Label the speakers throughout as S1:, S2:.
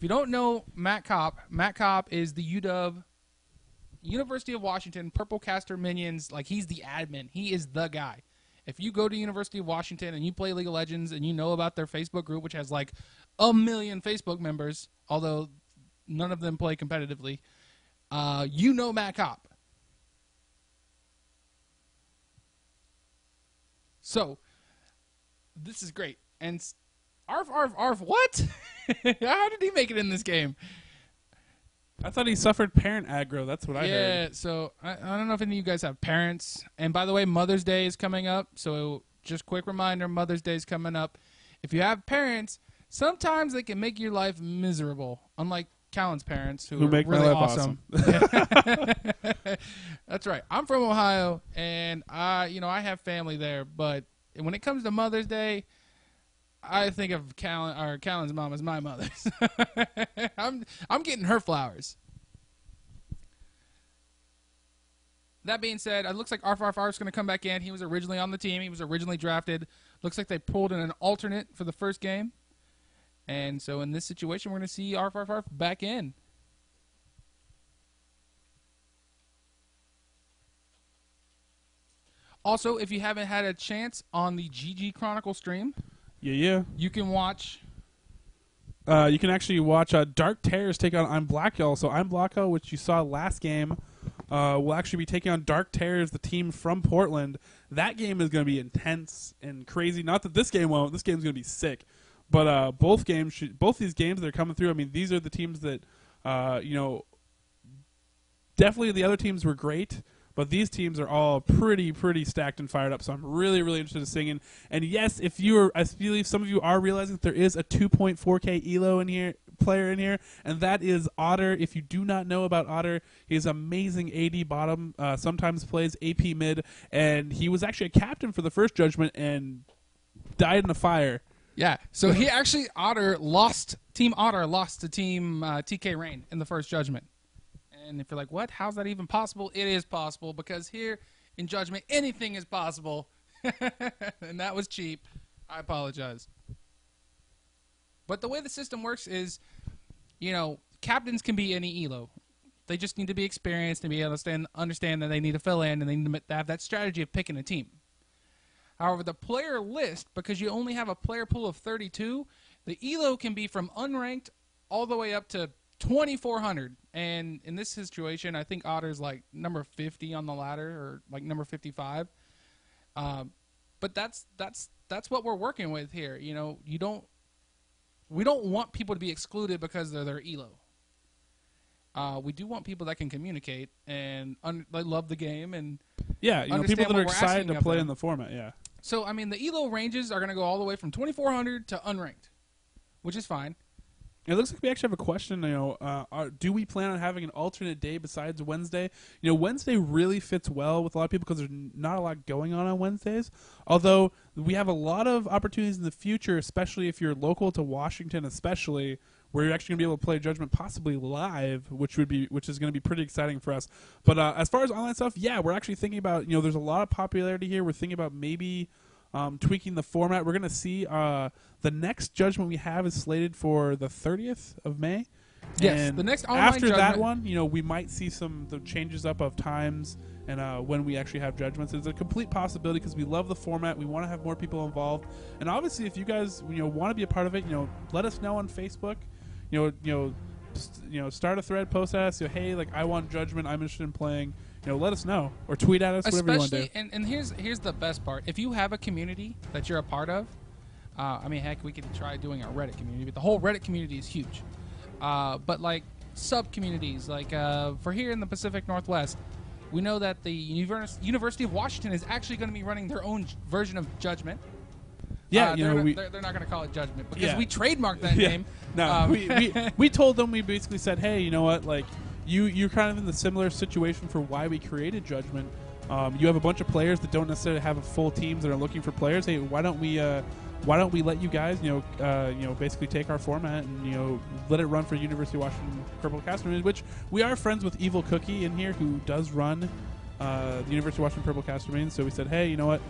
S1: If you don't know Matt Kopp is the UW, University of Washington, Purple Caster Minions. Like, he's the admin. He is the guy. If you go to University of Washington and you play League of Legends and you know about their Facebook group, which has like 1 million Facebook members, although none of them play competitively, you know Matt Kopp. So, this is great. And Arf, what? How did he make it in this game?
S2: I thought he suffered parent aggro. That's what I heard.
S1: Yeah, so I don't know if any of you guys have parents. And by the way, Mother's Day is coming up. So just quick reminder, Mother's Day is coming up. If you have parents, sometimes they can make your life miserable. Unlike Callan's parents, who are
S2: make
S1: really
S2: my life
S1: awesome. That's right. I'm from Ohio, and I have family there. But when it comes to Mother's Day, I think of Callan's mom as my mother's. I'm getting her flowers. That being said, it looks like Arf is going to come back in. He was originally on the team. He was originally drafted. Looks like they pulled in an alternate for the first game. And so in this situation, we're going to see Arf back in. Also, if you haven't had a chance on the GG Chronicle stream, you can watch.
S2: You can actually watch Dark Terrors take on I'm Black Y'all. So I'm Black Y'all, which you saw last game, will actually be taking on Dark Terrors, the team from Portland. That game is going to be intense and crazy. Not that this game won't. This game's going to be sick. But both these games that are coming through, I mean, these are the teams that, definitely the other teams were great. But these teams are all pretty stacked and fired up. So I'm really interested in singing. And yes, I believe some of you are realizing that there is a 2.4K ELO player in here, and that is Otter. If you do not know about Otter, he's amazing AD bottom. Sometimes plays AP mid, and he was actually a captain for the first Judgment and died in a fire.
S1: Yeah. So he actually Team Otter lost to Team Tkrain in the first Judgment. And if you're like, what? How's that even possible? It is possible, because here in Judgment, anything is possible. And that was cheap. I apologize. But the way the system works is, captains can be any ELO. They just need to be experienced and be able to understand that they need to fill in, and they need to have that strategy of picking a team. However, the player list, because you only have a player pool of 32, the ELO can be from unranked all the way up to 2,400. And in this situation, I think Otter's like number 50 on the ladder, or like number 55. But that's what we're working with here. We don't want people to be excluded because they're their ELO. We do want people that can communicate and they love the game, and
S2: people that are excited to play in the format. Yeah.
S1: So I mean, the ELO ranges are going to go all the way from 2,400 to unranked, which is fine.
S2: It looks like we actually have a question. Do we plan on having an alternate day besides Wednesday? Wednesday really fits well with a lot of people because there's not a lot going on Wednesdays. Although we have a lot of opportunities in the future, especially if you're local to Washington, especially where you're actually going to be able to play Judgment possibly live, which is going to be pretty exciting for us. But as far as online stuff, we're actually thinking about. There's a lot of popularity here. We're thinking about maybe tweaking the format. We're going to see the next Judgment we have is slated for the 30th of May.
S1: Yes,
S2: and
S1: the next online
S2: after
S1: Judgment,
S2: that one, we might see the changes up of times and when we actually have Judgments. It's a complete possibility because we love the format. We want to have more people involved. And obviously, if you guys want to be a part of it, let us know on Facebook. Start a thread, post at us. Hey, I want Judgment. I'm interested in playing. Let us know, or tweet at us, whatever you want to do.
S1: And here's the best part. If you have a community that you're a part of, heck, we could try doing our Reddit community, but the whole Reddit community is huge. But sub-communities, for here in the Pacific Northwest, we know that the University of Washington is actually going to be running their own version of Judgment.
S2: Yeah,
S1: they're not going to call it Judgment because we trademarked that name.
S2: No, we told them, we basically said, hey, you know what, you're kind of in the similar situation for why we created Judgment. You have a bunch of players that don't necessarily have a full teams that are looking for players. Hey, why don't we let you guys, basically take our format and let it run for University of Washington Purple Caster, which we are friends with Evil Cookie in here, who does run the University of Washington Purple Caster Main. So we said, hey, you know what,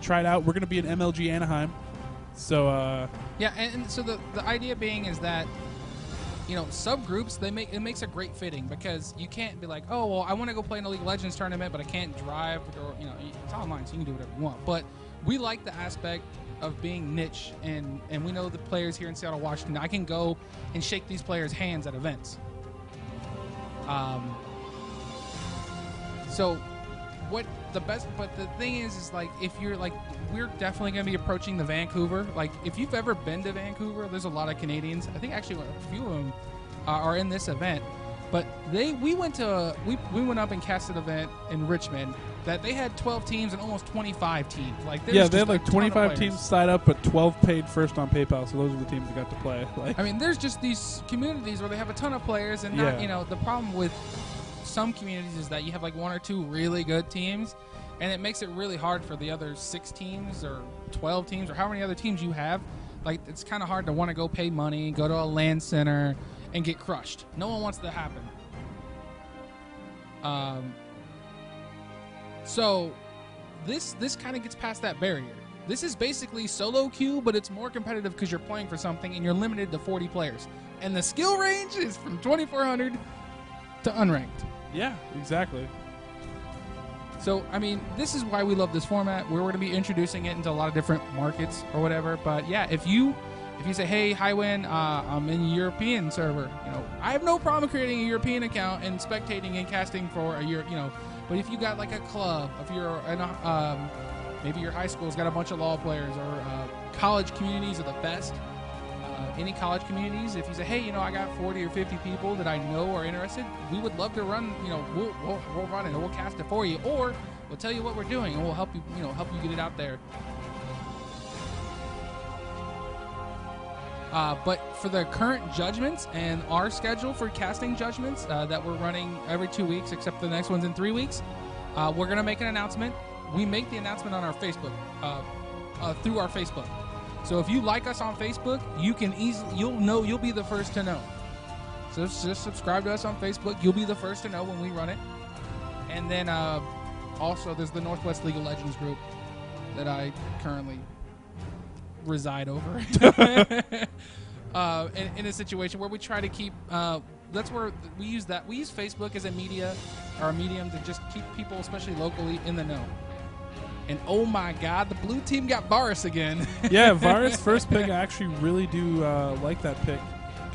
S2: try it out. We're going to be in MLG Anaheim. So
S1: and so the idea being is that subgroups, it makes a great fitting, because you can't be like, oh, well, I want to go play in a League of Legends tournament, but I can't drive, or it's online, so you can do whatever you want. But we like the aspect of being niche, and we know the players here in Seattle, Washington. I can go and shake these players' hands at events. So but the thing is like, if you're like, we're definitely going to be approaching the Vancouver. Like, if you've ever been to Vancouver, there's a lot of Canadians. I think actually a few of them are in this event. But we went up and cast an event in Richmond that they had 12 teams and almost 25 teams. Like,
S2: they had like 25 teams signed up, but 12 paid first on PayPal. So those are the teams that got to play. Like,
S1: I mean, there's just these communities where they have a ton of players, and the problem with some communities is that you have like 1 or 2 really good teams, and it makes it really hard for the other 6 teams or 12 teams or how many other teams you have. Like, it's kind of hard to want to go pay money, go to a LAN center, and get crushed. No one wants that to happen. So this kind of gets past that barrier. This is basically solo queue, but it's more competitive because you're playing for something and you're limited to 40 players. And the skill range is from 2,400 to unranked.
S2: Yeah, exactly.
S1: So, I mean, this is why we love this format. We're going to be introducing it into a lot of different markets or whatever. But yeah, if you say, hey, Highwind, I'm in a European server, I have no problem creating a European account and spectating and casting for a year, But if you got like a club, if you're maybe your high school's got a bunch of LoL players, or college communities are the best. Any college communities, if you say, hey, I got 40 or 50 people that I know are interested, we would love to run, we'll run it, and we'll cast it for you, or we'll tell you what we're doing, and we'll help you, help you get it out there. But for the current judgments and our schedule for casting judgments that we're running every 2 weeks, except the next one's in 3 weeks, we're going to make an announcement. We make the announcement on our Facebook, through our Facebook. So if you like us on Facebook, you'll be the first to know. So just subscribe to us on Facebook. You'll be the first to know when we run it. And then also there's the Northwest League of Legends group that I currently reside over. In a situation where we try to keep that's where we use Facebook as a medium to just keep people, especially locally, in the know. And oh my God, the blue team got Varus again.
S2: Yeah, Varus first pick. I actually really do like that pick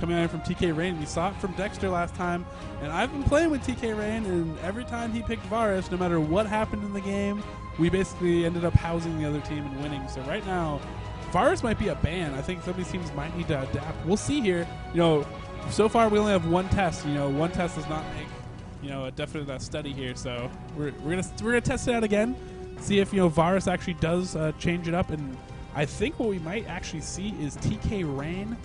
S2: coming out from TK Rain. We saw it from Dexter last time, and I've been playing with TK Rain, and every time he picked Varus, no matter what happened in the game, we basically ended up housing the other team and winning. So right now, Varus might be a ban. I think some of these teams might need to adapt. We'll see here. So far we only have one test. One test does not make a definite study here. So we're gonna test it out again. See if Varus actually does change it up, and I think what we might actually see is TK Rain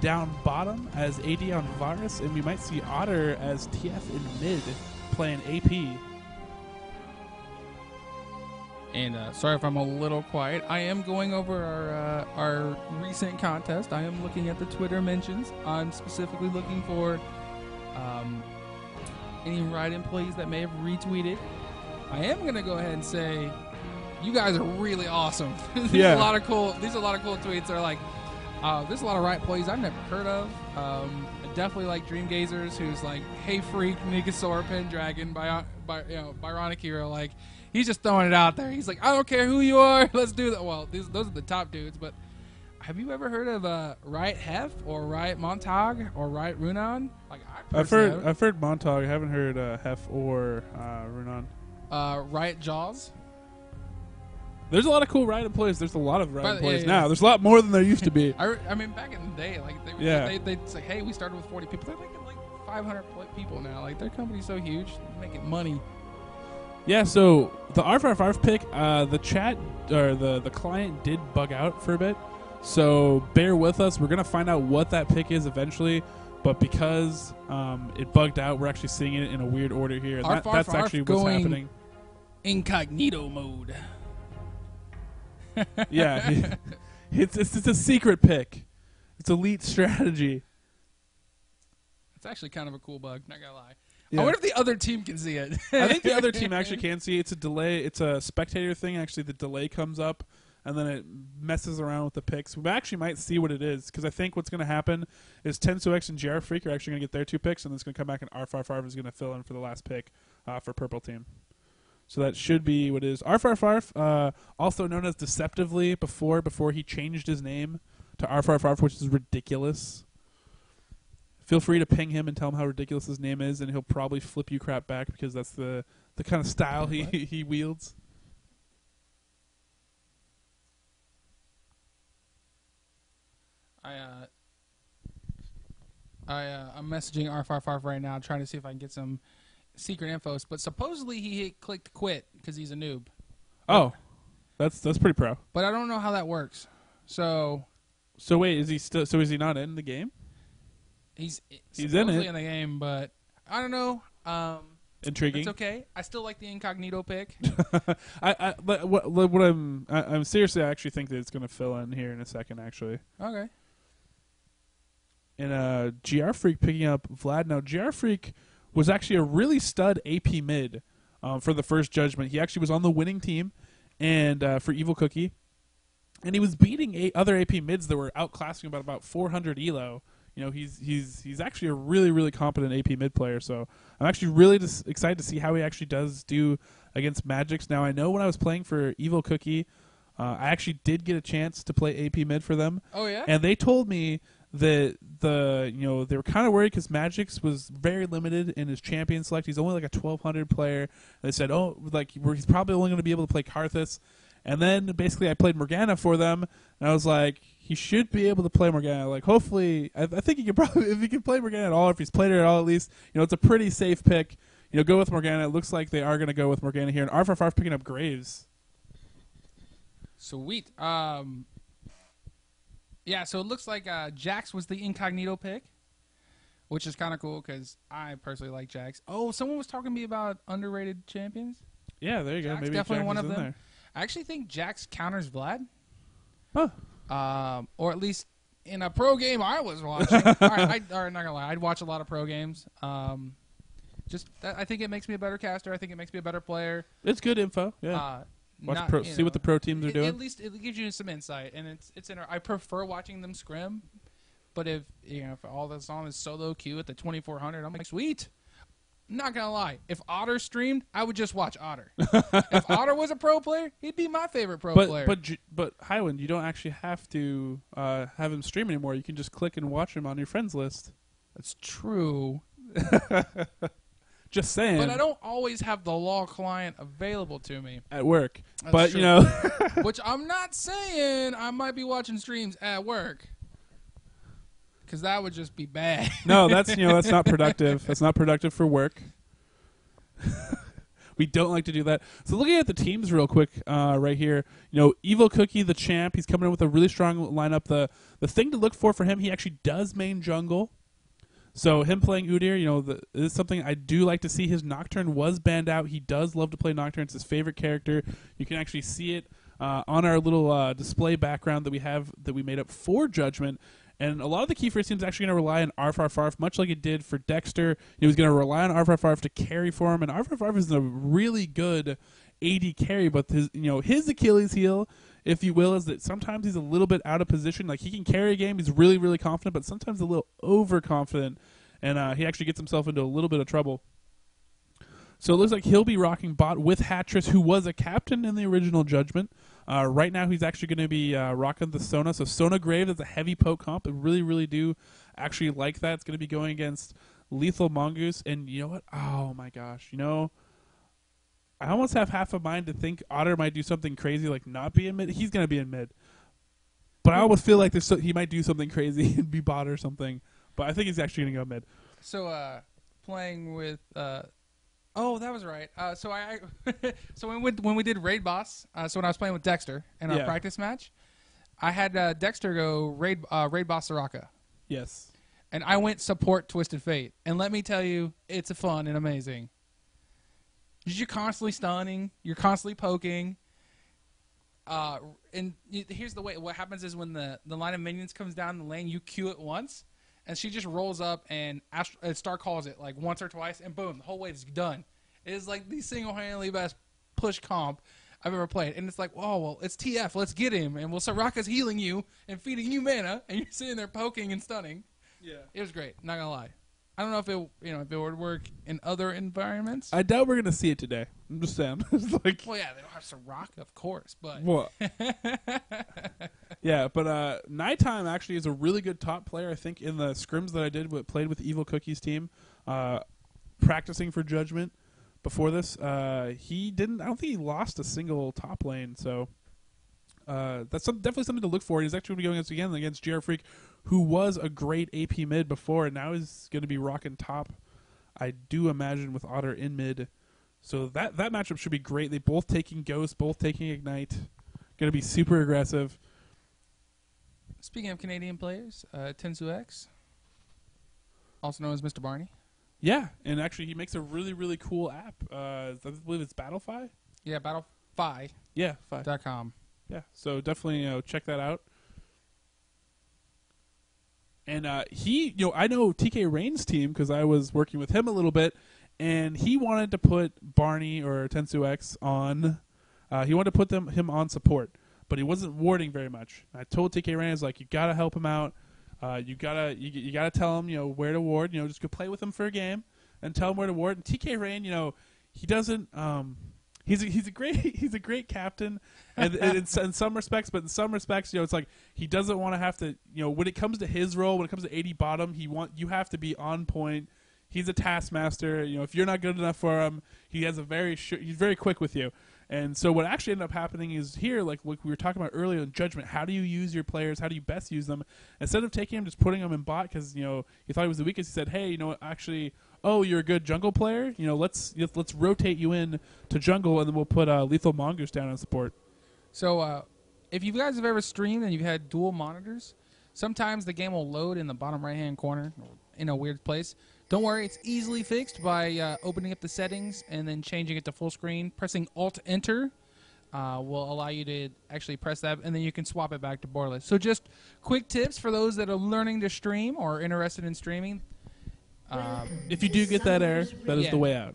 S2: down bottom as AD on Varus, and we might see Otter as TF in mid playing AP.
S1: And sorry if I'm a little quiet. I am going over our recent contest. I am looking at the Twitter mentions. I'm specifically looking for any Riot employees that may have retweeted. I am going to go ahead and say, you guys are really awesome. These are a lot of cool tweets. They're like, there's a lot of Riot employees I've never heard of. I definitely like Dreamgazers, who's like, hey freak, Nigasaur, Pendragon, Byronic Hero. Like, he's just throwing it out there. He's like, I don't care who you are, let's do that. Well, those are the top dudes. But have you ever heard of Riot Hef or Riot Montag or Riot Runan? Like,
S2: I've heard Montag. I haven't heard Hef or Runan.
S1: Riot Jaws.
S2: There's a lot of cool Riot employees. There's a lot of Riot employees now. There's a lot more than there used to be.
S1: I mean, back in the day, like they say, hey, we started with 40 people. They're making like 500 people now. Like, their company's so huge, they're making money.
S2: Yeah. So the R5 pick, the chat or the client did bug out for a bit. So bear with us. We're gonna find out what that pick is eventually. But because it bugged out, we're actually seeing it in a weird order here. And that's actually what's happening.
S1: Incognito mode.
S2: Yeah, it's a secret pick. It's elite strategy.
S1: It's actually kind of a cool bug, not gonna lie.
S2: Yeah.
S1: I wonder if the other team can see it.
S2: I think the other team actually can see it. It's a delay. It's a spectator thing. Actually, the delay comes up and then it messes around with the picks. We actually might see what it is, because I think what's going to happen is Tensuix and GR Freak are actually going to get their 2 picks, and then it's going to come back and R5 is going to fill in for the last pick for purple team. So that should be what it is. R5, also known as Deceptively before he changed his name to R5, which is ridiculous. Feel free to ping him and tell him how ridiculous his name is, and he'll probably flip you crap back, because that's the kind of style he wields.
S1: I'm messaging R5 right now, trying to see if I can get some secret infos. But supposedly he clicked quit because he's a noob.
S2: Oh, that's pretty pro.
S1: But I don't know how that works. So
S2: wait, is he still? So is he not in the game?
S1: He's
S2: supposedly
S1: in the game, but I don't know.
S2: Intriguing.
S1: It's okay. I still like the incognito pick.
S2: I'm seriously, I actually think that it's going to fill in here in a second. Actually.
S1: Okay.
S2: And GR Freak picking up Vlad. Now GR Freak was actually a really stud AP mid for the first Judgment. He actually was on the winning team, and for Evil Cookie, and he was beating other AP mids that were outclassing about 400 elo. You know, he's actually a really, really competent AP mid player. So I'm actually really excited to see how he actually does do against Magyx. Now, I know when I was playing for Evil Cookie, I actually did get a chance to play AP mid for them.
S1: Oh yeah.
S2: And they told me that they were kind of worried because Magyx was very limited in his champion select. He's only like a 1200 player. They said, he's probably only going to be able to play Karthus. And then basically I played Morgana for them, and I was like, he should be able to play Morgana. Like, hopefully, I think he can probably, if he can play Morgana at all, if he's played it at all at least, it's a pretty safe pick. Go with Morgana. It looks like they are going to go with Morgana here. And R5 picking up Graves.
S1: Sweet. Yeah, so it looks like Jax was the incognito pick, which is kind of cool because I personally like Jax. Oh, someone was talking to me about underrated champions.
S2: Yeah, there you go.
S1: Jax,
S2: Maybe
S1: definitely
S2: Jax
S1: one
S2: is
S1: of
S2: in
S1: them.
S2: there.
S1: I actually think Jax counters Vlad.
S2: Huh.
S1: Or at least in a pro game I was watching. Not gonna lie, I'd watch a lot of pro games. I think it makes me a better caster. I think it makes me a better player.
S2: It's good info. Yeah. See what the pro teams are doing.
S1: At least it gives you some insight, and I prefer watching them scrim. But if all that's on is solo queue at the 2400, I'm like, sweet. Not gonna lie, if Otter streamed, I would just watch Otter. If Otter was a pro player, he'd be my favorite pro player.
S2: But Highwind, you don't actually have to have him stream anymore. You can just click and watch him on your friends list.
S1: That's true.
S2: Just saying.
S1: But I don't always have the law client available to me
S2: at work.
S1: That's true. Which I'm not saying I might be watching streams at work. Because that would just be bad. No,
S2: that's not productive. That's not productive for work. We don't like to do that. So looking at the teams real quick, right here, Evil Cookie, the champ, he's coming in with a really strong lineup. The thing to look for him, he actually does main jungle. So him playing Udyr, is something I do like to see. His Nocturne was banned out. He does love to play Nocturne. It's his favorite character. You can actually see it on our little display background that we made up for Judgment. And a lot of the key first teams actually going to rely on R5, much like it did for Dexter. He was going to rely on R5 to carry for him, and R5 is a really good AD carry. But his Achilles heel, if you will, is that sometimes he's a little bit out of position. Like, he can carry a game, he's really, really confident, but sometimes a little overconfident, and he actually gets himself into a little bit of trouble. So it looks like he'll be rocking bot with Hatris, who was a captain in the original Judgment. Right now, he's actually going to be rocking the Sona. So Sona Grave is a heavy poke comp. I really, really do actually like that. It's going to be going against LethalMongoose. And you know what? Oh, my gosh. I almost have half a mind to think Otter might do something crazy, like not be in mid. He's going to be in mid. But I almost feel like he might do something crazy and be bot or something. But I think he's actually going to go mid.
S1: So playing with... Oh, that was right. So when we did Raid Boss, so when I was playing with Dexter in our practice match, I had Dexter go Raid Boss Soraka.
S2: Yes.
S1: And I went support Twisted Fate. And let me tell you, it's fun and amazing. You're constantly stunning. You're constantly poking. And here's the way. What happens is when the line of minions comes down the lane, you Q it once. And she just rolls up and Star calls it like once or twice, and boom, the whole wave's done. It is like the single-handedly best push comp I've ever played. And it's like, oh, well, it's TF. Let's get him. And well, Soraka's healing you and feeding you mana, and you're sitting there poking and stunning. Yeah. It was great. Not going to lie. I don't know if if it would work in other environments.
S2: I doubt we're gonna see it today. I'm just saying. It's like,
S1: well, yeah, they don't have Soraka, of course, but
S2: what? Yeah, but Nightime actually is a really good top player. I think in the scrims that I played with Evil Cookie's team, practicing for Judgment before this, he didn't. I don't think he lost a single top lane. So that's definitely something to look for. He's actually going to be going against GR Freak, who was a great AP mid before, and now is going to be rocking top, I do imagine, with Otter in mid. So that matchup should be great. They both taking Ghost, both taking Ignite. Going to be super aggressive.
S1: Speaking of Canadian players, Tensu-X, also known as MrBarney.
S2: Yeah, and actually he makes a really, really cool app. I believe it's Battlefy?
S1: Yeah, Battlefy.
S2: Yeah, Fi.
S1: .com.
S2: Yeah, so definitely check that out. And he, I know TK Rain's team because I was working with him a little bit, and he wanted to put Barney or Tensu-X on. He wanted to put him on support, but he wasn't warding very much. I told TK Rain, I was like, you gotta help him out. You gotta tell him, where to ward. Just go play with him for a game and tell him where to ward. And TK Rain, he doesn't. He's a great captain, and in some respects, but in some respects, it's like he doesn't want to have to. When it comes to his role, when it comes to 80 bottom, you have to be on point. He's a taskmaster. If you're not good enough for him, he's very quick with you. And so what actually ended up happening is here, like what we were talking about earlier in Judgment, how do you use your players? How do you best use them? Instead of taking him, just putting him in bot because he thought he was the weakest, he said, hey, actually, oh, you're a good jungle player. Let's rotate you in to jungle, and then we'll put LethalMongoose down on support.
S1: So if you guys have ever streamed and you've had dual monitors, sometimes the game will load in the bottom right-hand corner in a weird place. Don't worry, it's easily fixed by opening up the settings and then changing it to full screen. Pressing Alt-Enter will allow you to actually press that, and then you can swap it back to borderless. So just quick tips for those that are learning to stream or interested in streaming.
S2: If you do get that error, that is the way out.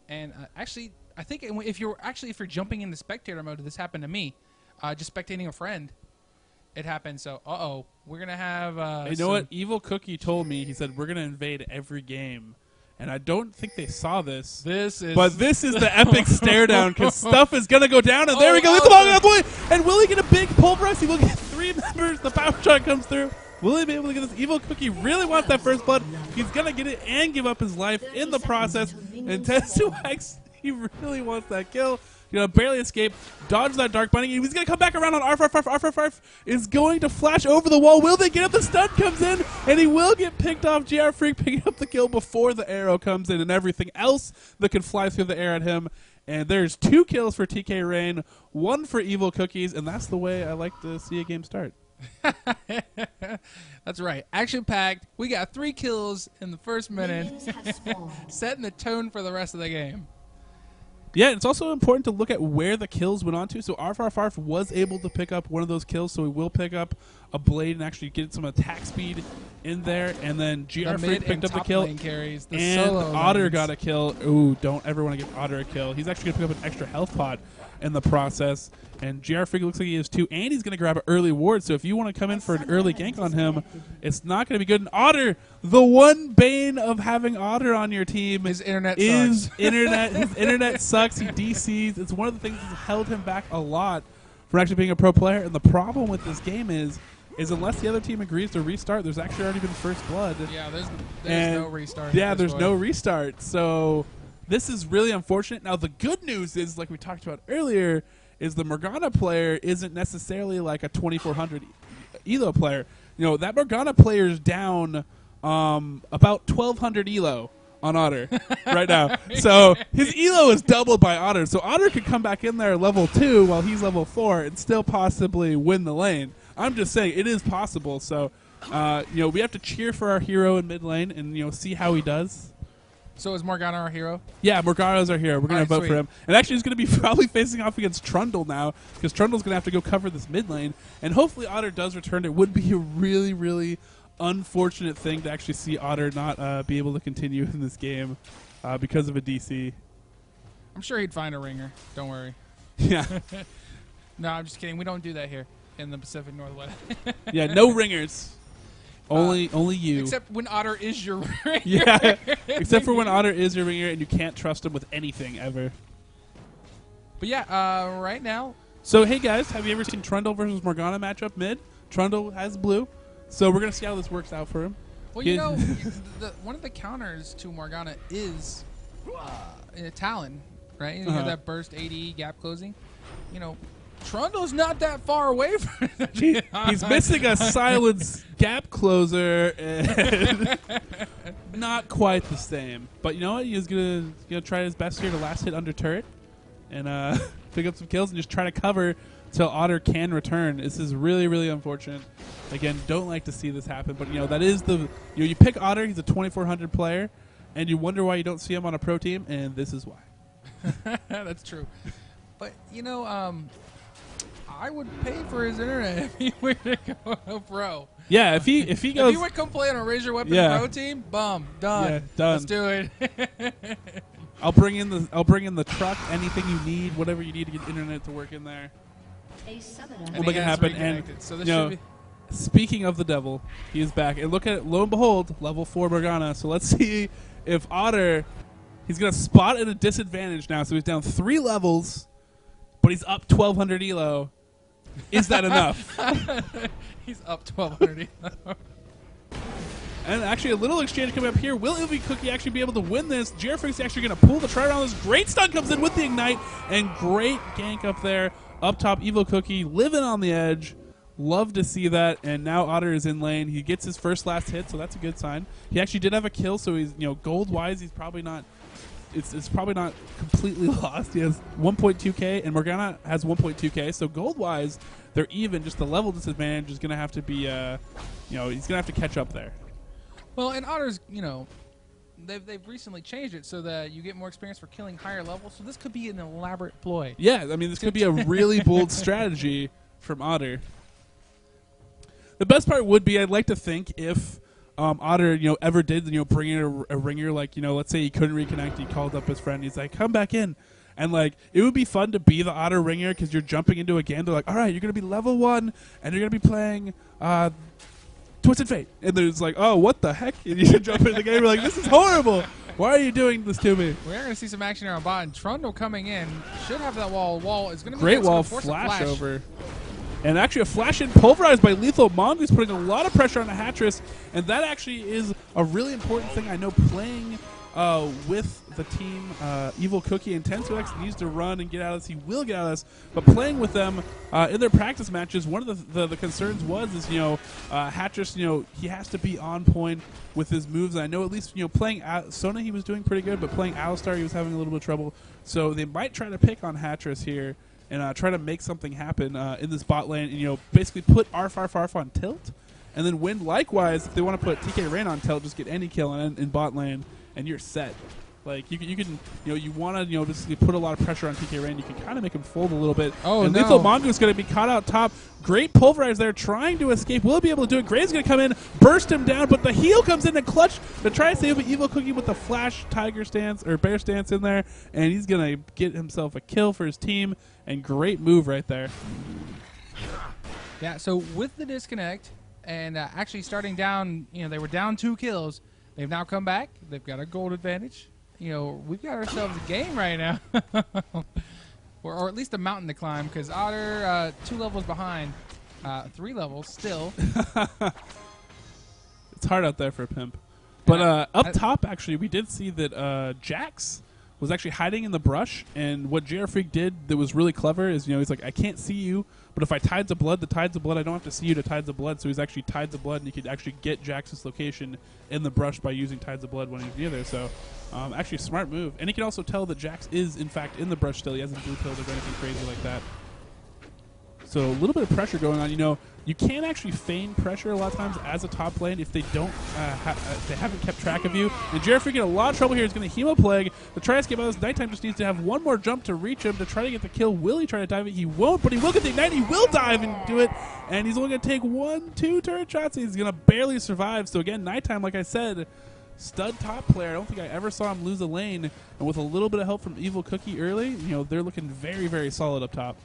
S1: And actually, I think if you're jumping into spectator mode, this happened to me. Just spectating a friend. It happened, so we're gonna have.
S2: You know what? Evil Cookie told me. He said we're gonna invade every game, and I don't think they saw this. This is the epic stare down because stuff is gonna go down, and there we go. And will he get a big pulverize? He will get 3 members. The power shot comes through. Will he be able to get this? Evil Cookie really wants that first blood. He's gonna get it and give up his life in the process. And Tensu-X, he really wants that kill. Barely escape, dodge that Dark Bunny. He's going to come back around on Arf is going to flash over the wall. Will they get up? The stun comes in, and he will get picked off. GR Freak picking up the kill before the arrow comes in and everything else that can fly through the air at him. And there's 2 kills for TK Rain, 1 for Evil Cookies, and that's the way I like to see a game start.
S1: That's right. Action-packed. We got 3 kills in the first minute, setting the tone for the rest of the game.
S2: Yeah, it's also important to look at where the kills went on to. So Arf was able to pick up one of those kills, so he will pick up a blade and actually get some attack speed in there. And then GR Freak picked up the kill,
S1: carries,
S2: and Otter got a kill. Ooh, don't ever want to give Otter a kill. He's actually going to pick up an extra health pot in the process. And GR Freak looks like he is too, and he's going to grab an early ward. So if you want to come in for an early gank on him, it's not going to be good. And Otter, the one bane of having Otter on your team,
S1: his internet
S2: sucks.
S1: His
S2: internet sucks. He DCs. It's one of the things that's held him back a lot from actually being a pro player. And the problem with this game is unless the other team agrees to restart, there's actually already been first blood.
S1: Yeah, there's no restart.
S2: Yeah, there's no restart. So this is really unfortunate. Now the good news is, like we talked about earlier, is the Morgana player isn't necessarily like a 2400 elo player. That Morgana player is down about 1200 elo on Otter right now. So his elo is doubled by Otter. So Otter could come back in there level 2 while he's level 4 and still possibly win the lane. I'm just saying it is possible. So we have to cheer for our hero in mid lane and see how he does.
S1: So is Morgana our hero?
S2: Yeah, Morgana's our hero. We're going to vote for him. And actually he's going to be probably facing off against Trundle now because Trundle's going to have to go cover this mid lane. And hopefully Otter does return. It would be a really, really unfortunate thing to actually see Otter not be able to continue in this game because of a DC.
S1: I'm sure he'd find a ringer. Don't worry.
S2: Yeah.
S1: No, I'm just kidding. We don't do that here in the Pacific Northwest.
S2: Yeah, no ringers. Only you.
S1: Except when Otter is your ringer.
S2: Yeah. Except for when Otter is your ringer and you can't trust him with anything ever.
S1: But yeah, right now.
S2: So, hey guys, have you ever seen Trundle versus Morgana matchup mid? Trundle has blue. So we're going to see how this works out for him.
S1: Well, you know, one of the counters to Morgana is Talon, right? You have that burst AD gap closing. You know, Trundle's not that far away from it.
S2: He's missing a silence gap closer and not quite the same. But you know what? He's gonna try his best here to last hit under turret and pick up some kills and just try to cover till Otter can return. This is really, really unfortunate. Again, don't like to see this happen, but you know that is the you pick Otter. He's a 2400 player, and you wonder why you don't see him on a pro team, and this is why.
S1: That's true. But you know, I would pay for his internet if he were to go pro.
S2: Yeah, if he goes,
S1: if he would come play on a Raise Your Weapon pro team, done.
S2: Yeah, done.
S1: Let's do it.
S2: I'll bring in the truck, anything you need, whatever you need to get internet to work in there. We'll make it happen. And
S1: so this should be.
S2: Speaking of the devil, he is back. And lo and behold, level 4 Morgana. So let's see if Otter, he's going to spot at a disadvantage now. So he's down 3 levels, but he's up 1200 elo. Is that enough?
S1: He's up 1200 elo.
S2: And actually, a little exchange coming up here. Will Evil Cookie actually be able to win this? Jerfrix actually going to pull the try around this. Great stun comes in with the Ignite, and great gank up there. Up top, Evil Cookie living on the edge. Love to see that. And now Otter is in lane. He gets his last hit, so that's a good sign. He actually did have a kill, so he's gold wise. He's probably not. It's probably not completely lost. He has 1.2k, and Morgana has 1.2k. So gold wise, they're even. Just the level disadvantage is going to have to be. He's going to have to catch up there.
S1: Well, and Otter's, they've recently changed it so that you get more experience for killing higher levels. So this could be an elaborate ploy.
S2: Yeah, I mean, this could be a really bold strategy from Otter. The best part would be, I'd like to think, if Otter, ever did, bring in a ringer, like, let's say he couldn't reconnect, he called up his friend, he's like, come back in. And, like, it would be fun to be the Otter ringer because you're jumping into a game. They're like, all right, you're going to be level 1, and you're going to be playing Twisted Fate. And there's like, oh, what the heck? And you jump into the game, you're like, this is horrible. Why are you doing this to me?
S1: We're going to see some action here on bot, and Trundle coming in should have that wall. Wall is going to be
S2: great wall flash over. And actually a flash in pulverized by LethalMongoose, putting a lot of pressure on the Hatris. And that actually is a really important thing. I know playing with the team, Evil Cookie and 10-2X needs to run and get out of this. He will get out of this. But playing with them in their practice matches, one of the concerns is, Hatris, he has to be on point with his moves. And I know at least, playing Sona, he was doing pretty good, but playing Alistar, he was having a little bit of trouble. So they might try to pick on Hatris here and try to make something happen in this bot lane and, basically put Arf on tilt and then win. Likewise, if they want to put Tkrain on tilt, just get any kill in bot lane and you're set. Like, you can you want to, basically put a lot of pressure on Tkrain. You can kind of make him fold a little bit.
S1: Oh,
S2: and
S1: no.
S2: LethalMongoose is going to be caught out top. Great pulverize there, trying to escape. Will be able to do it. Gray's going to come in, burst him down, but the heal comes in to clutch to try to save Evil Cookie with the flash tiger stance or bear stance in there, and he's going to get himself a kill for his team. And great move right there.
S1: Yeah, so with the disconnect and actually starting down, they were down 2 kills. They've now come back. They've got a gold advantage. We've got ourselves a game right now. or at least a mountain to climb because Otter 2 levels behind. 3 levels still.
S2: It's hard out there for a pimp. But up top, actually, we did see that Jax was actually hiding in the brush, and what JR Freak did that was really clever is, he's like, I can't see you, but if I Tides of Blood, I don't have to see you to Tides of Blood, so he's actually Tides of Blood, and he could actually get Jax's location in the brush by using Tides of Blood when he's near there, so actually a smart move. And he can also tell that Jax is, in fact, in the brush still. He hasn't blue-pilled or anything crazy like that. So a little bit of pressure going on. You can actually feign pressure a lot of times as a top lane if they don't, they haven't kept track of you. And JR Freak in a lot of trouble here. He's going to Hemoplague. The try escape out of this. Nightime just needs to have one more jump to reach him to try to get the kill. Will he try to dive it? He won't, but he will get the Ignite. He will dive and do it. And he's only going to take 1-2 turret shots. He's going to barely survive. So again, Nightime, like I said, stud top player. I don't think I ever saw him lose a lane. And with a little bit of help from Evil Cookie early, they're looking very, very solid up top.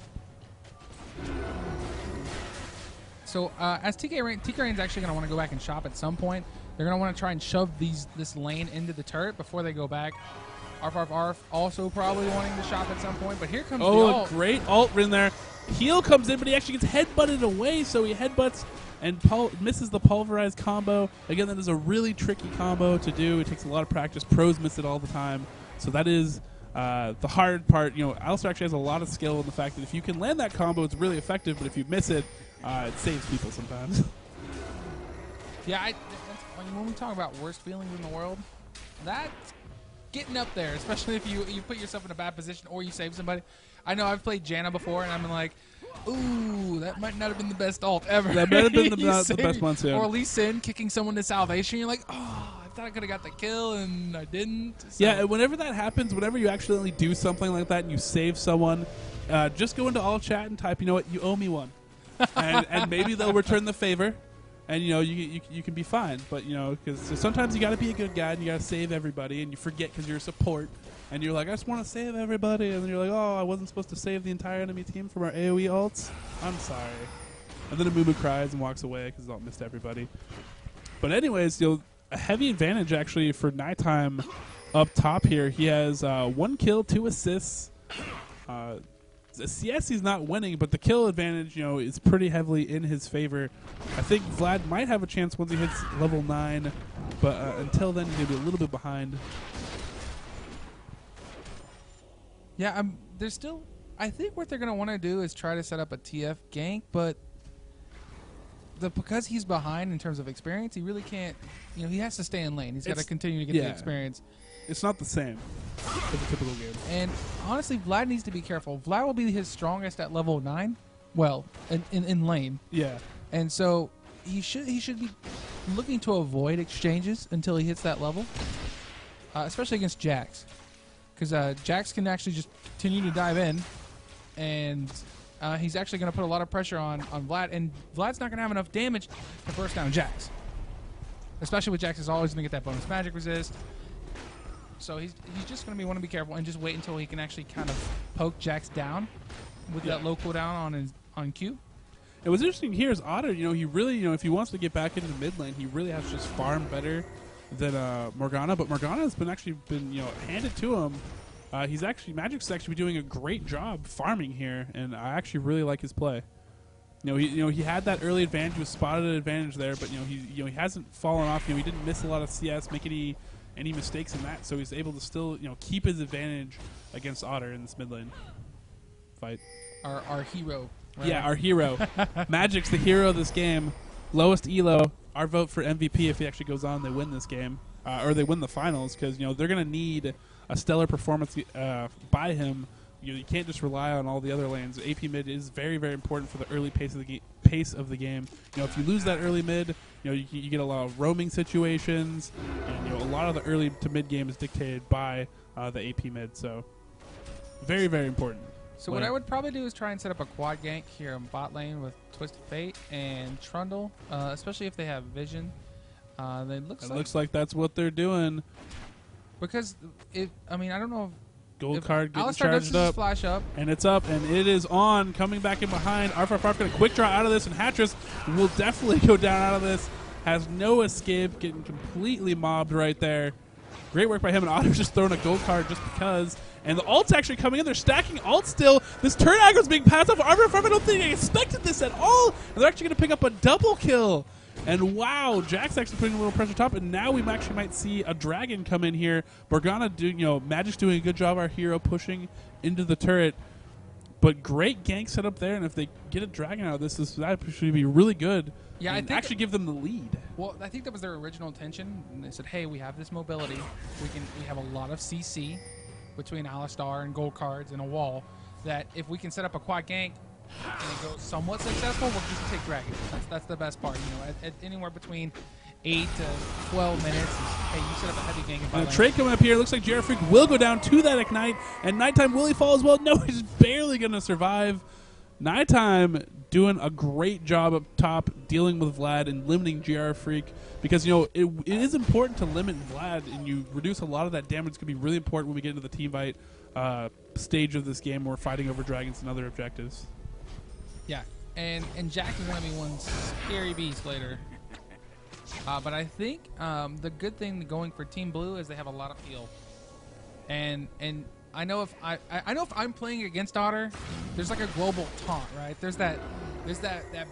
S1: So as Tkrain's actually going to want to go back and shop at some point. They're going to want to try and shove this lane into the turret before they go back. Arf also probably wanting to shop at some point, but here comes the ult.
S2: A great ult in there. Heal comes in, but he actually gets headbutted away, so he headbutts and misses the pulverized combo. Again, that is a really tricky combo to do. It takes a lot of practice. Pros miss it all the time. So that is the hard part. Alistair actually has a lot of skill in the fact that if you can land that combo, it's really effective, but if you miss it, it saves people sometimes.
S1: Yeah, when we talk about worst feelings in the world, that's getting up there, especially if you put yourself in a bad position or you save somebody. I know I've played Janna before, and I'm like, ooh, that might not have been the best ult ever.
S2: That might have been the best one, too.
S1: Or Lee Sin kicking someone to salvation. You're like, oh, I thought I could have got the kill, and I didn't. So.
S2: Yeah, and whenever that happens, whenever you accidentally do something like that and you save someone, just go into all chat and type, you know what, you owe me one. and maybe they'll return the favor. And you can be fine, but because sometimes you got to be a good guy and you got to save everybody, and you forget because you're a support, and you're like, I just want to save everybody, and then you're like, oh, I wasn't supposed to save the entire enemy team from our AOE ults. I'm sorry. And then Amumu cries and walks away because the ult missed everybody. But anyways, a heavy advantage actually for Nightime up top here. He has 1 kill, 2 assists. CS he's not winning, but the kill advantage, is pretty heavily in his favor. I think Vlad might have a chance once he hits level 9, but until then he's going to be a little bit behind.
S1: Yeah, there's still... I think what they're going to want to do is try to set up a TF gank, but because he's behind in terms of experience, he really can't... he has to stay in lane. He's got to continue to get the experience.
S2: It's not the same as a typical game.
S1: And honestly, Vlad needs to be careful. Vlad will be his strongest at level 9. Well, in lane.
S2: Yeah.
S1: And so he should be looking to avoid exchanges until he hits that level, especially against Jax, because Jax can actually just continue to dive in, and he's actually going to put a lot of pressure on Vlad, and Vlad's not going to have enough damage to burst down Jax. Especially with Jax is always going to get that bonus magic resist. So he's just going to want to be careful and just wait until he can actually kind of poke Jax down with that low cooldown on Q.
S2: And what's interesting here is Otter, he really, if he wants to get back into the mid lane, he really has to just farm better than Morgana. But Morgana has been handed to him. Magyx is actually doing a great job farming here, and I actually really like his play. He had that early advantage, he was spotted an advantage there, but he hasn't fallen off. He didn't miss a lot of CS, make any mistakes in that, so he's able to still keep his advantage against Otter in this mid lane fight.
S1: Our hero. Right?
S2: Yeah, our hero. Magyx, the hero of this game. Lowest elo. Our vote for MVP if he actually goes on, they win this game. Or they win the finals, because they're going to need a stellar performance by him. You can't just rely on all the other lanes. AP mid is very, very important for the early pace of the game. If you lose that early mid, you get a lot of roaming situations, and a lot of the early to mid game is dictated by the AP mid. So very, very important.
S1: So what I would probably do is try and set up a quad gank here in bot lane with Twisted Fate and Trundle, especially if they have vision. It looks like
S2: that's what they're doing.
S1: Because I don't know
S2: Gold card getting
S1: Alistair
S2: charged up.
S1: Flash up.
S2: And it's up, and it is on. Coming back in behind. Arf going to quick draw out of this, and Hatris will definitely go down out of this. Has no escape, getting completely mobbed right there. Great work by him, and Otter's just throwing a gold card just because. And the ult's actually coming in. They're stacking ult still. This turn aggro's being passed off. Arf, I don't think they expected this at all. And they're actually going to pick up a double kill. And wow, Jack's actually putting a little pressure top, and now we actually might see a dragon come in here. Morgana Magix doing a good job, our hero pushing into the turret. But great gank set up there, and if they get a dragon out of this, that should be really good.
S1: Yeah, I think
S2: actually give them the lead.
S1: Well, I think that was their original intention. And they said, hey, we have this mobility. We have a lot of CC between Alistar and gold cards and a wall, that if we can set up a quad gank and it goes somewhat successful, we'll just take dragon. That's the best part. At anywhere between 8 to 12 minutes, hey, you set up a heavy gank.
S2: And a trade coming up here. Looks like Jared Freak will go down to that ignite, and Nightime will he fall as well? No, he's barely going to survive. Nightime doing a great job up top, dealing with Vlad and limiting GR Freak, because it is important to limit Vlad, and you reduce a lot of that damage. It's going to be really important when we get into the team fight stage of this game where we're fighting over dragons and other objectives.
S1: Yeah, and Jack is going to be one scary beast later. But I think the good thing going for Team Blue is they have a lot of heal, and I know if I know if I'm playing against Otter, there's like a global taunt, right? There's that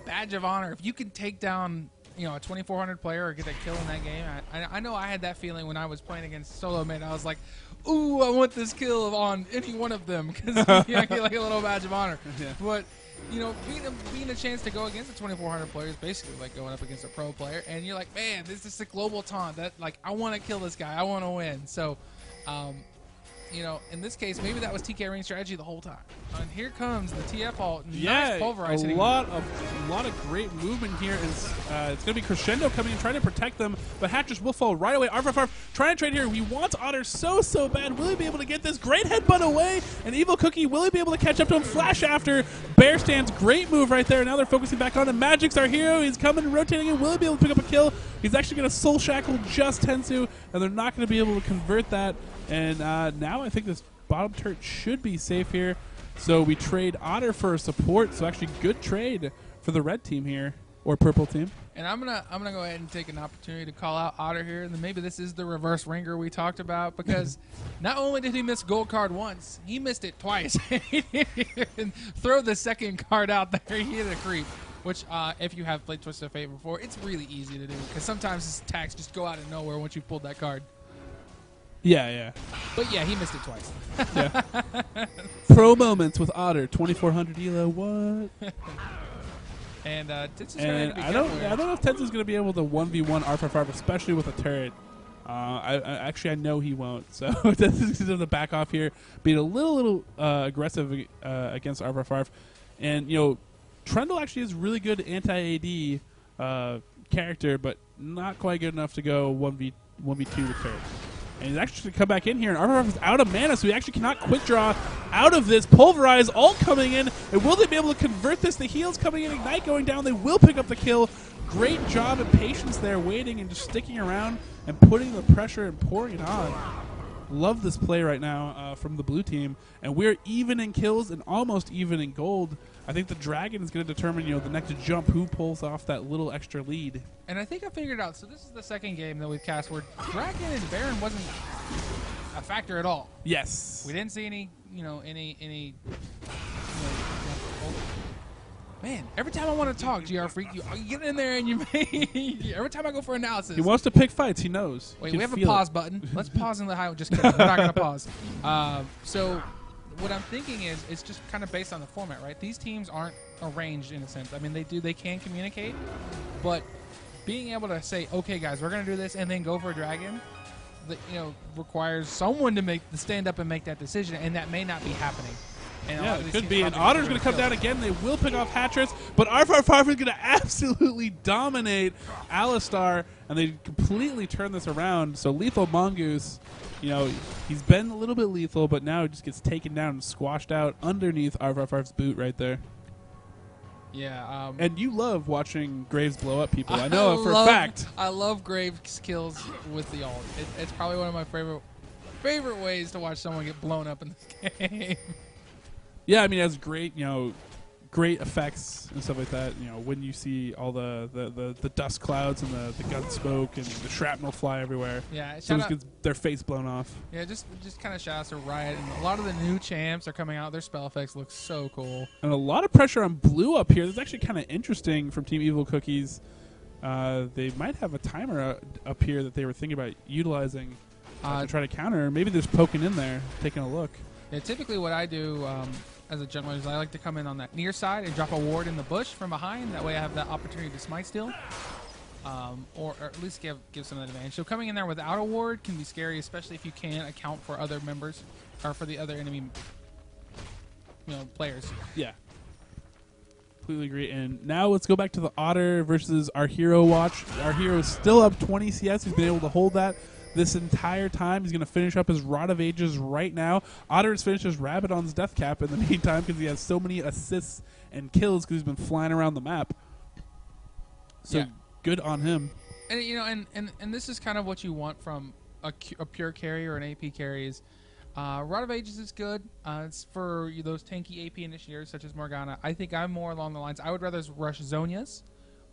S1: badge of honor. If you can take down a 2400 player or get a kill in that game, I know I had that feeling when I was playing against solo mid. I was like, ooh, I want this kill on any one of them because I get like a little badge of honor. Yeah. But being a chance to go against a 2400 player is basically like going up against a pro player, and you're like, man, this is a global taunt that like I want to kill this guy, I want to win. So, in this case, maybe that was TK Rain's strategy the whole time. And here comes the TF ult.
S2: Yeah,
S1: nice pulverize
S2: a lot of great movement here. It's going to be Crescendo coming in, trying to protect them, but Hatris will fall right away. Arf, trying to trade here. He wants Otter so bad. Will he be able to get this? Great headbutt away, and Evil Cookie, will he be able to catch up to him? Flash after. Bear stands, great move right there. Now they're focusing back on him. Magyx, our hero, he's coming and rotating in. Will he be able to pick up a kill? He's actually going to soul shackle just Tensu, and they're not going to be able to convert that. And now I think this bottom turret should be safe here. So we trade Otter for a support. So actually good trade for the red team here, or purple team.
S1: And I'm gonna go ahead and take an opportunity to call out Otter here. And then maybe this is the reverse ringer we talked about, because not only did he miss gold card once, he missed it twice. He didn't even throw the second card out there. He hit a creep. Which, if you have played Twisted Fate before, it's really easy to do, because sometimes his attacks just go out of nowhere once you've pulled that card.
S2: Yeah.
S1: But yeah, he missed it twice.
S2: Yeah. Pro moments with Otter, 2400 elo. What?
S1: And Tits is
S2: and I don't know if Tits is going to be able to 1v1 R55, especially with a turret. I know he won't. So Tits is going to back off here, being a little aggressive against R55. And Trundle actually is really good anti-AD character, but not quite good enough to go 1v2 with turret. And he's actually going to come back in here, and R55 is out of mana, so he actually cannot quick draw out of this. Pulverize, ult coming in, and will they be able to convert this? The heals coming in, Ignite going down, they will pick up the kill. Great job and patience there, waiting and just sticking around and putting the pressure and pouring it on. Love this play right now from the blue team, and we're even in kills and almost even in gold. I think the Dragon is going to determine, the next jump, who pulls off that little extra lead.
S1: And I think I figured out, so this is the second game that we've cast where Dragon and Baron wasn't a factor at all.
S2: Yes.
S1: We didn't see any. Man, every time I want to talk, GR Freak, you get in there and every time I go for analysis.
S2: He wants to pick fights, he knows.
S1: Wait, we have a pause button. Let's pause in the high. Just kidding. We're not going to pause. So what I'm thinking is it's just kind of based on the format, right? These teams aren't arranged in a sense. I mean, they can communicate, but being able to say, okay, guys, we're going to do this, and then go for a dragon, requires someone to stand up and make that decision, and that may not be happening. And
S2: yeah, it could be. And Otter's going to come down again. They will pick off Hatris, but R55 is going to absolutely dominate Alistar, and they completely turn this around. So LethalMongoose, he's been a little bit lethal, but now he just gets taken down and squashed out underneath R55's boot right there.
S1: Yeah.
S2: And you love watching Graves blow up people. I know for a fact.
S1: I love Graves kills with the ult. It's probably one of my favorite ways to watch someone get blown up in this game.
S2: Yeah, I mean, it has great, great effects and stuff like that. When you see all the dust clouds and the gun smoke and the shrapnel fly everywhere.
S1: Yeah,
S2: someone gets their face blown off.
S1: Yeah, just kind of shout out to Riot. And a lot of the new champs are coming out. Their spell effects look so cool.
S2: And a lot of pressure on blue up here. This is actually kind of interesting from Team Evil Cookies. They might have a timer up here that they were thinking about utilizing to try to counter. Maybe they're just poking in there, taking a look.
S1: Yeah, typically what I do as a general is I like to come in on that near side and drop a ward in the bush from behind. That way I have that opportunity to smite steal, or at least give some advantage. So coming in there without a ward can be scary, especially if you can't account for other members or for the other enemy players.
S2: Yeah. Completely agree. And now let's go back to the Otter versus our hero watch. Our hero is still up 20 CS. He's been able to hold that. this entire time. He's going to finish up his Rod of Ages right now. Otter has finished his Rabadon's death cap in the meantime because he has so many assists and kills because he's been flying around the map. So good on him.
S1: And you know, and this is kind of what you want from a pure carry or an AP carry is Rod of Ages is good. It's for those tanky AP initiators such as Morgana. I think I'm more along the lines. I would rather rush Zonias,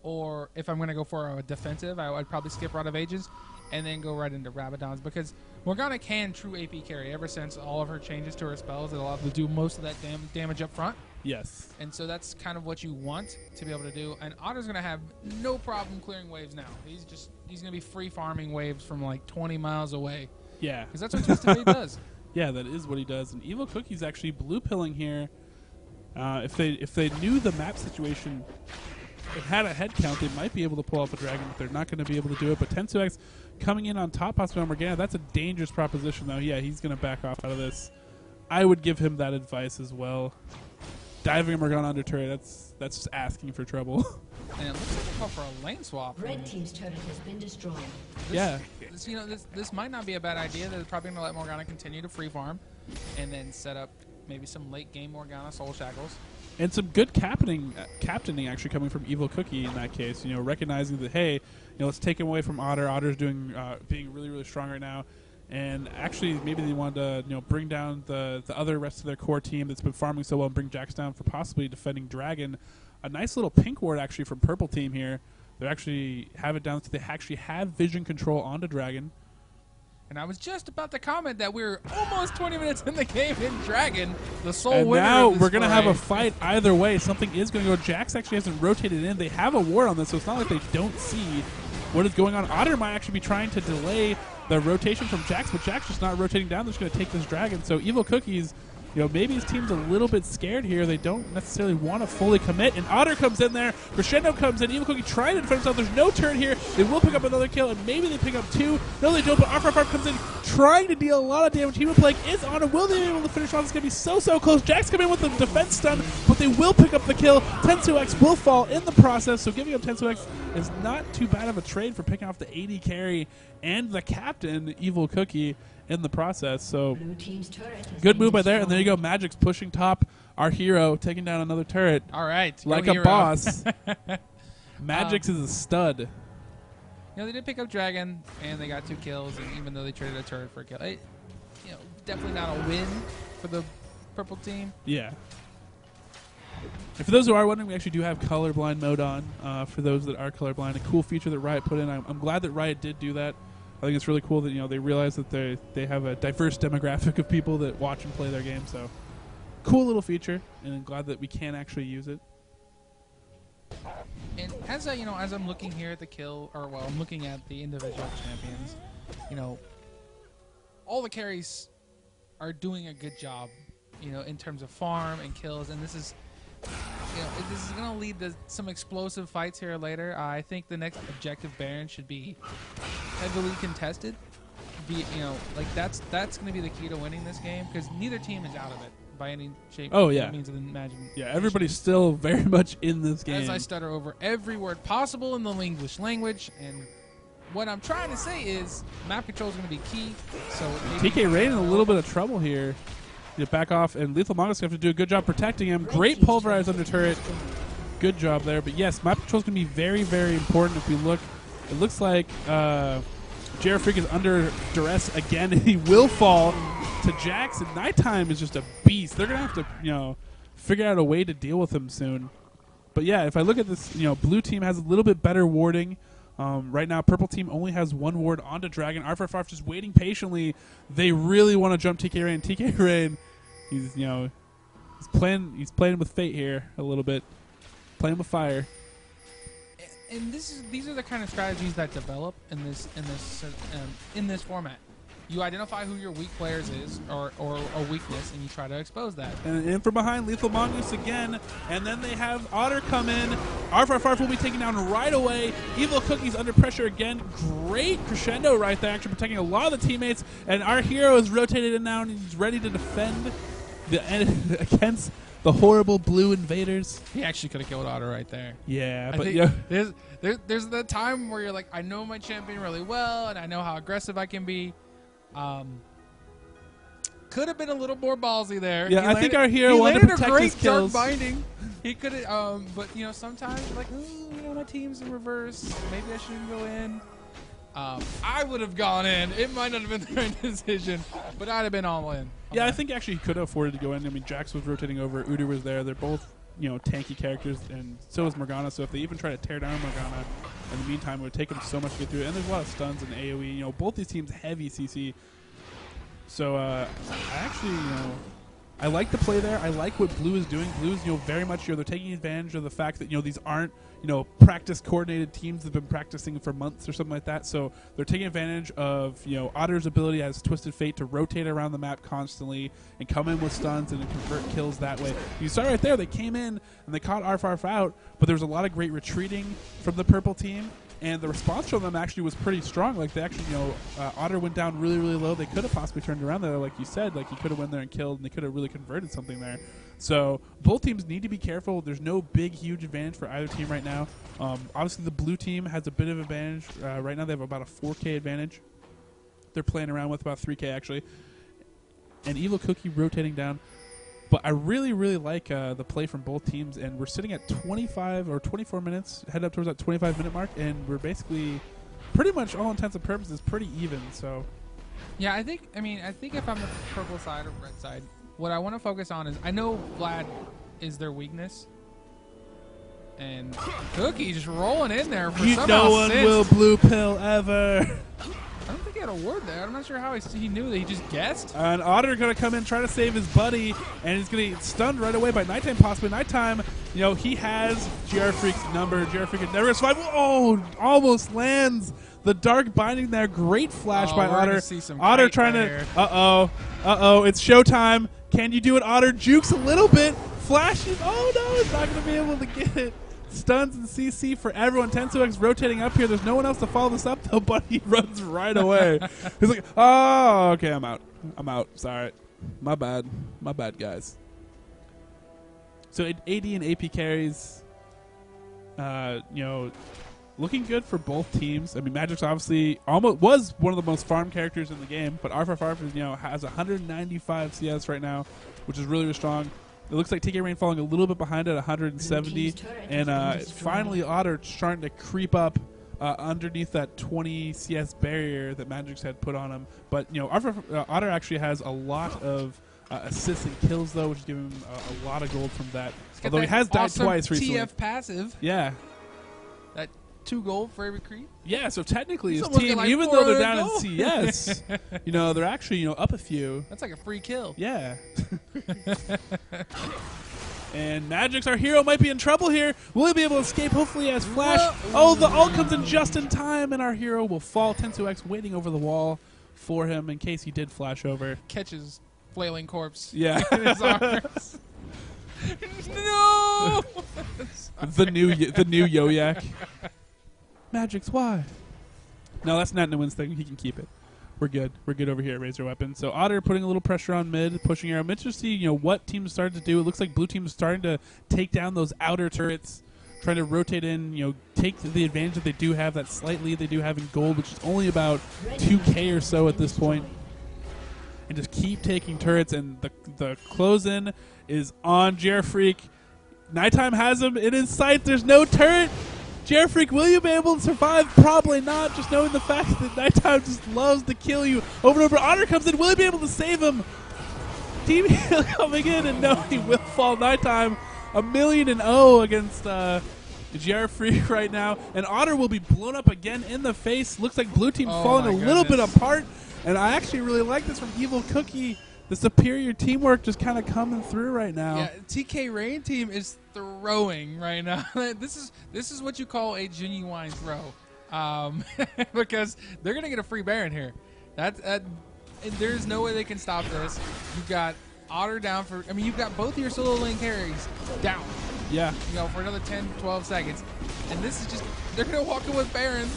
S1: or if I'm going to go for a defensive, I'd probably skip Rod of Ages and then go right into Rabadons because Morgana can true AP carry ever since all of her changes to her spells. It allows her to do most of that damage up front.
S2: Yes.
S1: And so that's kind of what you want to be able to do. And Otter's going to have no problem clearing waves now. He's going to be free farming waves from like 20 miles away.
S2: Yeah.
S1: Because that's what Twisted Fate does.
S2: Yeah, that is what he does. And Evil Cookie's actually blue pilling here. If they knew the map situation and had a head count, they might be able to pull off a dragon, but they're not going to be able to do it. But Tensuex coming in on top possibly on Morgana, that's a dangerous proposition though. Yeah, he's going to back off out of this. I would give him that advice as well. Diving a Morgana under turret, that's just asking for trouble.
S1: And it looks like they call for a lane swap.
S3: Red team's turret has been destroyed.
S1: This might not be a bad idea. They're probably going to let Morgana continue to free farm and then set up maybe some late game Morgana soul shackles.
S2: And some good captaining actually coming from Evil Cookie in that case. You know, recognizing that, hey, let's take him away from Otter. Otter's being really, really strong right now. And actually, maybe they wanted to bring down the other rest of their core team that's been farming so well and bring Jax down for possibly defending Dragon. A nice little pink ward actually from Purple team here. They actually have it down so they actually have vision control onto Dragon.
S1: And I was just about to comment that we're almost 20 minutes in the game in Dragon, the sole winner.
S2: And now
S1: of this
S2: we're going to have a
S1: foray.
S2: fight either way. Something is going to go. Jax actually hasn't rotated in. They have a ward on this, so it's not like they don't see what is going on. Otter might actually be trying to delay the rotation from Jax, but Jax just not rotating down. They're just going to take this Dragon. So Evil Cookies, maybe his team's a little bit scared here. They don't necessarily want to fully commit. And Otter comes in there. Crescendo comes in. Evil Cookie trying to defend himself. There's no turn here. They will pick up another kill, and maybe they pick up two. No, they don't, but R5 comes in trying to deal a lot of damage. Human Plague is on him. Will they be able to finish off? It's going to be so close. Jax come in with the defense stun, but they will pick up the kill. Tensuex will fall in the process, so giving up Tensuex is not too bad of a trade for picking off the AD carry and the captain, Evil Cookie, in the process. So
S3: Blue team's turret has
S2: good
S3: been
S2: move by there. And there you go.
S3: destroyed.
S2: Magyx pushing top. Our hero taking down another turret.
S1: All right.
S2: Like
S1: go
S2: a
S1: hero.
S2: boss. Magyx is a stud.
S1: They did pick up Dragon, and they got 2 kills, and even though they traded a turret for a kill, definitely not a win for the Purple team.
S2: Yeah. And for those who are wondering, we actually do have colorblind mode on. For those that are colorblind, a cool feature that Riot put in. I'm glad that Riot did do that. I think it's really cool that they realize that they have a diverse demographic of people that watch and play their game. So cool little feature, and I'm glad that we can actually use it.
S1: And as as I'm looking here at the kill, I'm looking at the individual champions. All the carries are doing a good job, in terms of farm and kills, and this is this is going to lead to some explosive fights here later. I think the next objective Baron should be heavily contested. That's going to be the key to winning this game because neither team is out of it by any shape or means of the imagination.
S2: Yeah, everybody's still very much in this game.
S1: As I stutter over every word possible in the English language, and what I'm trying to say is map control is going to be key. So
S2: Tkrain in a little bit of trouble here. Back off, and LethalMongoose have to do a good job protecting him. Great pulverize under turret. Good job there. But yes, map control is going to be very, very important. If we look, it looks like JR Freak is under duress again, and he will fall to Jax. And Nightime is just a beast. They're going to have to, figure out a way to deal with him soon. But yeah, if I look at this, blue team has a little bit better warding. Right now, purple team only has 1 ward onto Dragon. R5 just waiting patiently. They really want to jump Tkrain. Tkrain, he's he's playing with fate here a little bit, playing with fire.
S1: And these are the kind of strategies that develop in this format. You identify who your weak players is or a weakness, and you try to expose that.
S2: And in from behind, LethalMongoose again. And then they have Otter come in. R5 will be taken down right away. Evil Cookie's under pressure again. Great crescendo right there, actually protecting a lot of the teammates. And our hero is rotated in now, and he's ready to defend against the horrible blue invaders.
S1: He actually could have killed Otter right there.
S2: Yeah,
S1: I
S2: but
S1: think
S2: yeah.
S1: there's the time where you're like, I know my champion really well, and I know how aggressive I can be. Could have been a little more ballsy there.
S2: Yeah, I think our hero wanted to protect his kills.
S1: Dark binding. He could have, but you know, sometimes you're like, ooh, you know, my team's in reverse. Maybe I shouldn't go in. I would have gone in. It might not have been the right decision, but I'd have been all in.
S2: Yeah, I think actually he could have afforded to go in. I mean, Jax was rotating over, Udyr was there. They're both, you know, tanky characters, and so is Morgana. So if they even try to tear down Morgana, in the meantime, it would take them so much to get through it. And there's a lot of stuns and AoE. You know, both these teams heavy CC. So I actually, you know, I like the play there. I like what Blue is doing. Blue's, you know, very much, you know, they're taking advantage of the fact that, you know, these aren't, you know, practice coordinated teams that have been practicing for months or something like that. So they're taking advantage of, you know, Otter's ability as Twisted Fate to rotate around the map constantly and come in with stuns and convert kills that way. You saw right there, they came in and they caught Arfarf out, but there was a lot of great retreating from the purple team. And the response from them actually was pretty strong. Like, they actually, you know, Otter went down really, really low. They could have possibly turned around there, like you said. Like, he could have went there and killed, and they could have really converted something there. So both teams need to be careful. There's no big, huge advantage for either team right now. Obviously, the blue team has a bit of advantage. Right now, they have about a 4K advantage. They're playing around with about 3K, actually. And Evil Cookie rotating down. But I really, really like the play from both teams, and we're sitting at 25 or 24 minutes, head up towards that 25-minute mark, and we're basically, pretty much all intents and purposes, pretty even. So,
S1: yeah, I think if I'm the purple side or red side, what I want to focus on is, I know Vlad is their weakness, and Cookie just rolling in there for somehow.
S2: No one will blue pill ever.
S1: I don't think he had a word there. I'm not sure how he knew that. He just guessed.
S2: And Otter going to come in, try to save his buddy, and he's going to get stunned right away by Nightime, possibly. Nightime, you know, he has GR Freak's number. GR Freak is never survive. Oh, almost lands the dark binding there. Great flash by Otter. Otter trying to. Uh-oh. It's showtime. Can you do it, Otter? Jukes a little bit. Flashes. Oh, no, he's not going to be able to get it. Stuns and CC for everyone. TensuX rotating up here. There's no one else to follow this up, though, but he runs right away. He's like, oh, okay, I'm out. Sorry. My bad, guys. So AD and AP carries, you know, looking good for both teams. I mean, Magyx obviously almost was one of the most farmed characters in the game, but Arfarf, you know, has 195 CS right now, which is really, really strong. It looks like Tkrain falling a little bit behind at 170, and finally Otter starting to creep up underneath that 20 CS barrier that Magyx had put on him. But, you know, Otter actually has a lot of assists and kills, though, which is giving him a lot of gold from that. Although he has died twice recently.
S1: TF passive.
S2: Yeah.
S1: That 2 gold for every creep.
S2: Yeah, so technically his team, like even though they're down in CS, you know, they're actually, you know, up a few.
S1: That's like a free kill.
S2: Yeah. And Magyx, our hero, might be in trouble here. Will he be able to escape? Hopefully he has flash. Oh, the ult comes in just in time, and our hero will fall. TensuX waiting over the wall for him in case he did flash over.
S1: Catches flailing corpse.
S2: Yeah.
S1: In his arms. No.
S2: the new Yoyak. Magyx, why? No, that's not Nguyen's thing. He can keep it. We're good. We're good over here at Raise Your Weapon. So Otter putting a little pressure on mid, pushing air. I'm interested to see, you know, what teams started to do. It looks like blue team is starting to take down those outer turrets, trying to rotate in, you know, take the advantage that they do have, that slight lead they do have in gold, which is only about 2K or so at this point, and just keep taking turrets. And the close-in is on GR Freak. Nightime has him in his sight. There's no turret. GR Freak, will you be able to survive? Probably not, just knowing the fact that Nightime just loves to kill you over and over. Otter comes in. Will he be able to save him? Team Heal coming in, and no, he will fall. Nightime 1,000,000 against GR Freak right now. And Otter will be blown up again in the face. Looks like blue team's falling a little bit apart. And I actually really like this from Evil Cookie. The superior teamwork just kind of coming through right now.
S1: Yeah, Tkrain team is throwing right now. This is what you call a genuine throw, because they're gonna get a free Baron here. There's no way they can stop this. You've got Otter down for. I mean, you've got both of your solo lane carries down.
S2: Yeah.
S1: You know, for another 10, 12 seconds, and this is just. They're gonna walk in with Barons,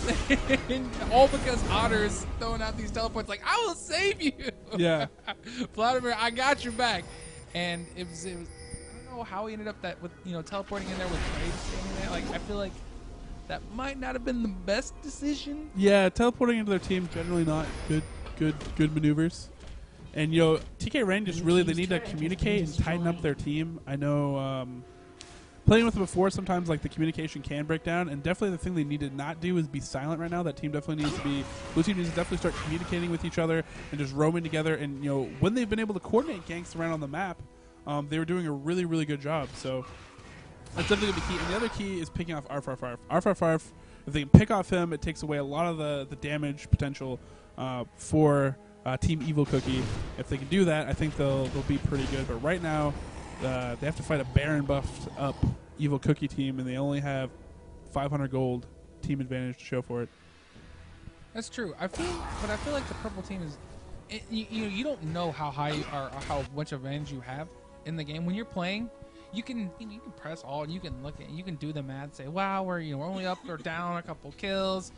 S1: all because Otter's throwing out these teleports like, I will save you.
S2: Yeah.
S1: Vladimir, I got your back. And it was I don't know how he ended up that with teleporting in there with Graves standing there. Like I feel like that might not have been the best decision.
S2: Yeah, teleporting into their team generally not good maneuvers. And TK Rain just really they need to communicate and tighten up their team. I know playing with them before, sometimes like the communication can break down, and definitely the thing they need to not do is be silent right now. That team definitely needs to be. Blue team needs to definitely start communicating with each other and just roaming together. And when they've been able to coordinate ganks around on the map, they were doing a really good job. So that's definitely gonna be key. And the other key is picking off R5. R5. If they can pick off him, it takes away a lot of the damage potential for Team Evil Cookie. If they can do that, I think they'll be pretty good. But right now, they have to fight a Baron buffed up Evil Cookie team, and they only have 500 gold team advantage to show for it.
S1: That's true. I feel like the purple team is, you don't know how high or how much advantage you have in the game when you're playing. You can press all and you can look at, you can do the math, say, wow, we're only up or down a couple kills.